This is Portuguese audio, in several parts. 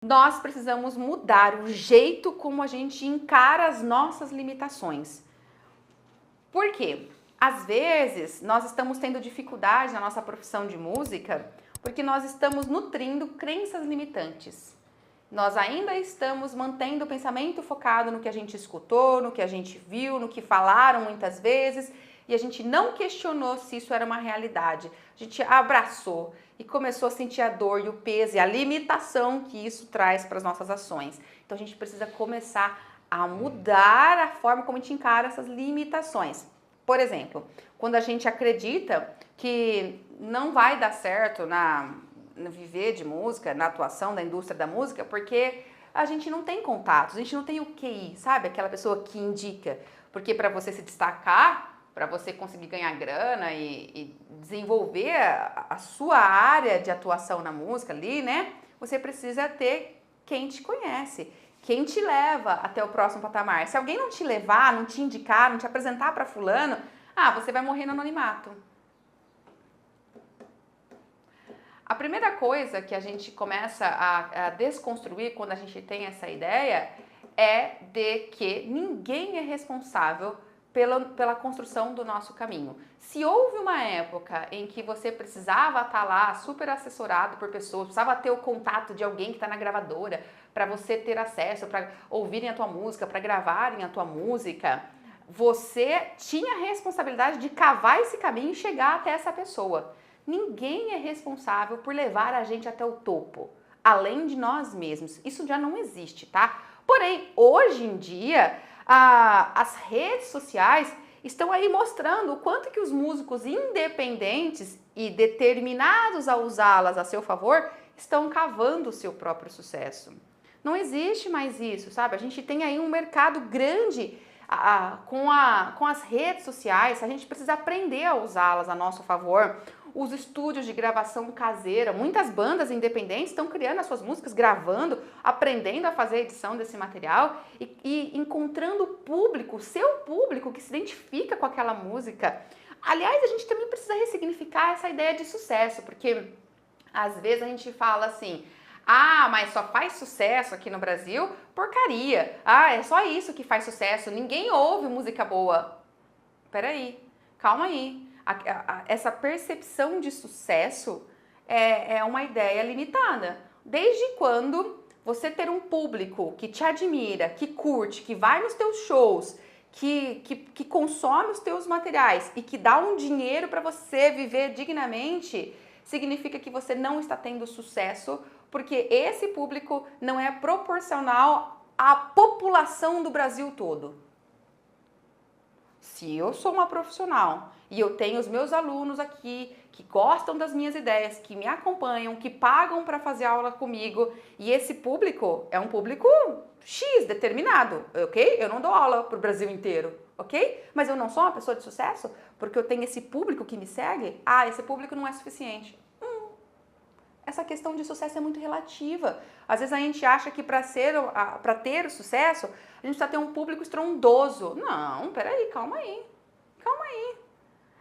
nós precisamos mudar o jeito como a gente encara as nossas limitações. Por quê? Às vezes, nós estamos tendo dificuldade na nossa profissão de música porque nós estamos nutrindo crenças limitantes. Nós ainda estamos mantendo o pensamento focado no que a gente escutou, no que a gente viu, no que falaram muitas vezes, e a gente não questionou se isso era uma realidade. A gente abraçou e começou a sentir a dor e o peso e a limitação que isso traz para as nossas ações. Então a gente precisa começar a mudar a forma como a gente encara essas limitações. Por exemplo, quando a gente acredita que não vai dar certo no viver de música, na atuação da indústria da música, porque a gente não tem contatos, a gente não tem o QI, sabe? Aquela pessoa que indica. Porque para você se destacar, para você conseguir ganhar grana e desenvolver a sua área de atuação na música ali, né? Você precisa ter quem te conhece, quem te leva até o próximo patamar. Se alguém não te levar, não te indicar, não te apresentar para fulano, você vai morrer no anonimato. A primeira coisa que a gente começa a desconstruir quando a gente tem essa ideia é de que ninguém é responsável pela construção do nosso caminho. Se houve uma época em que você precisava estar lá super assessorado por pessoas, precisava ter o contato de alguém que está na gravadora para você ter acesso, para ouvirem a tua música, para gravarem a tua música, você tinha a responsabilidade de cavar esse caminho e chegar até essa pessoa. Ninguém é responsável por levar a gente até o topo, além de nós mesmos. Isso já não existe, tá? Porém, hoje em dia, as redes sociais estão aí mostrando o quanto que os músicos independentes e determinados a usá-las a seu favor estão cavando o seu próprio sucesso. Não existe mais isso, sabe? A gente tem aí um mercado grande com as redes sociais, a gente precisa aprender a usá-las a nosso favor. Os estúdios de gravação caseira, muitas bandas independentes estão criando as suas músicas, gravando, aprendendo a fazer a edição desse material e encontrando o público, o seu público que se identifica com aquela música. Aliás, a gente também precisa ressignificar essa ideia de sucesso, porque às vezes a gente fala assim: mas só faz sucesso aqui no Brasil porcaria. É só isso que faz sucesso, ninguém ouve música boa. Peraí, calma aí. Essa percepção de sucesso é uma ideia limitada. Desde quando você ter um público que te admira, que curte, que vai nos teus shows, que consome os teus materiais e que dá um dinheiro para você viver dignamente, significa que você não está tendo sucesso, porque esse público não é proporcional à população do Brasil todo. Se eu sou uma profissional e eu tenho os meus alunos aqui que gostam das minhas ideias, que me acompanham, que pagam para fazer aula comigo, e esse público é um público X determinado, ok? Eu não dou aula para o Brasil inteiro, ok? Mas eu não sou uma pessoa de sucesso porque eu tenho esse público que me segue? Esse público não é suficiente. Essa questão de sucesso é muito relativa. Às vezes a gente acha que para ter o sucesso, a gente precisa ter um público estrondoso. Não, peraí, calma aí.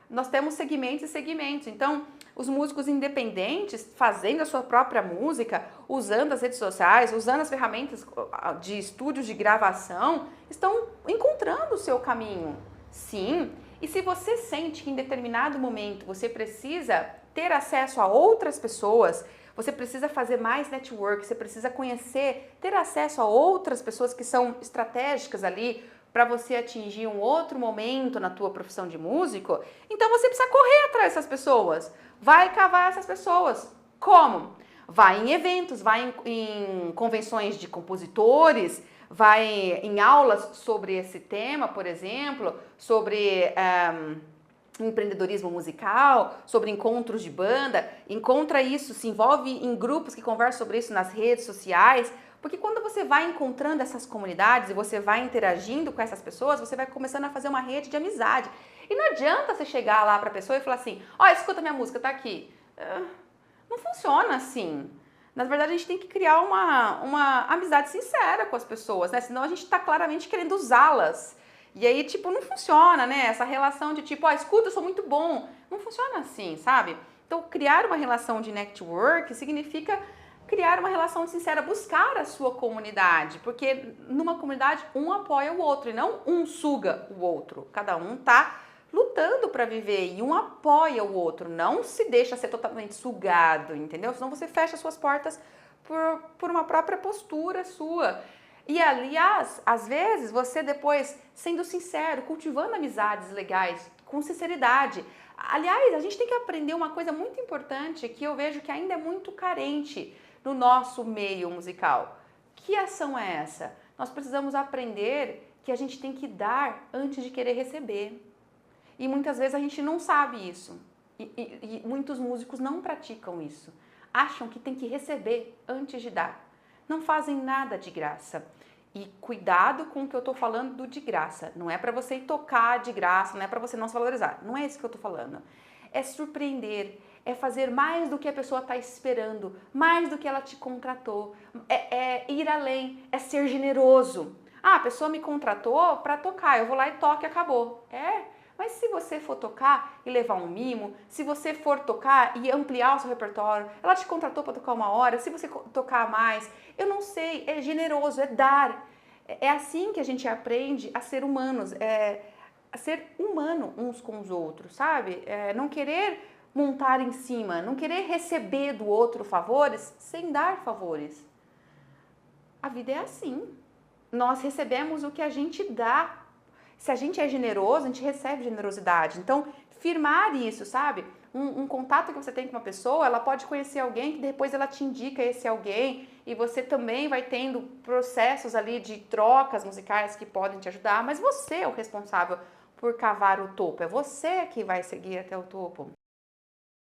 Nós temos segmentos e segmentos. Então, os músicos independentes, fazendo a sua própria música, usando as redes sociais, usando as ferramentas de estúdios de gravação, estão encontrando o seu caminho. Sim, e se você sente que em determinado momento você precisa ter acesso a outras pessoas, você precisa fazer mais network, você precisa conhecer, ter acesso a outras pessoas que são estratégicas ali para você atingir um outro momento na tua profissão de músico, então você precisa correr atrás dessas pessoas, vai cavar essas pessoas. Como? Vai em eventos, vai em convenções de compositores, vai em aulas sobre esse tema, por exemplo, sobre empreendedorismo musical, sobre encontros de banda, encontra isso, se envolve em grupos que conversam sobre isso nas redes sociais, porque quando você vai encontrando essas comunidades e você vai interagindo com essas pessoas, você vai começando a fazer uma rede de amizade. E não adianta você chegar lá para a pessoa e falar assim: escuta minha música, tá aqui. Não funciona assim. Na verdade, a gente tem que criar uma amizade sincera com as pessoas, né? Senão a gente está claramente querendo usá-las. E aí, não funciona, né? Essa relação de escuta, eu sou muito bom. Não funciona assim, sabe? Então, criar uma relação de network significa criar uma relação sincera, buscar a sua comunidade, porque numa comunidade um apoia o outro e não um suga o outro. Cada um tá lutando para viver e um apoia o outro, não se deixa ser totalmente sugado, entendeu? Senão você fecha suas portas por uma própria postura sua. E aliás, às vezes você depois sendo sincero, cultivando amizades legais, com sinceridade. Aliás, a gente tem que aprender uma coisa muito importante que eu vejo que ainda é muito carente no nosso meio musical. Que ação é essa? Nós precisamos aprender que a gente tem que dar antes de querer receber. E muitas vezes a gente não sabe isso. E muitos músicos não praticam isso. Acham que tem que receber antes de dar. Não fazem nada de graça. E cuidado com o que eu tô falando do de graça. Não é para você ir tocar de graça, não é para você não se valorizar. Não é isso que eu tô falando. É surpreender, é fazer mais do que a pessoa tá esperando, mais do que ela te contratou. É ir além, é ser generoso. Ah, a pessoa me contratou para tocar, eu vou lá e toco e acabou. Mas se você for tocar e levar um mimo, se você for tocar e ampliar o seu repertório, ela te contratou para tocar 1 hora, se você tocar mais, eu não sei, é generoso, é dar. É assim que a gente aprende a ser humanos, a ser humano uns com os outros, sabe? Não querer montar em cima, não querer receber do outro favores sem dar favores. A vida é assim. Nós recebemos o que a gente dá. Se a gente é generoso, a gente recebe generosidade. Então, firmar isso, sabe? Um contato que você tem com uma pessoa, ela pode conhecer alguém que depois ela te indica esse alguém e você também vai tendo processos ali de trocas musicais que podem te ajudar, mas você é o responsável por cavar o topo, é você que vai seguir até o topo.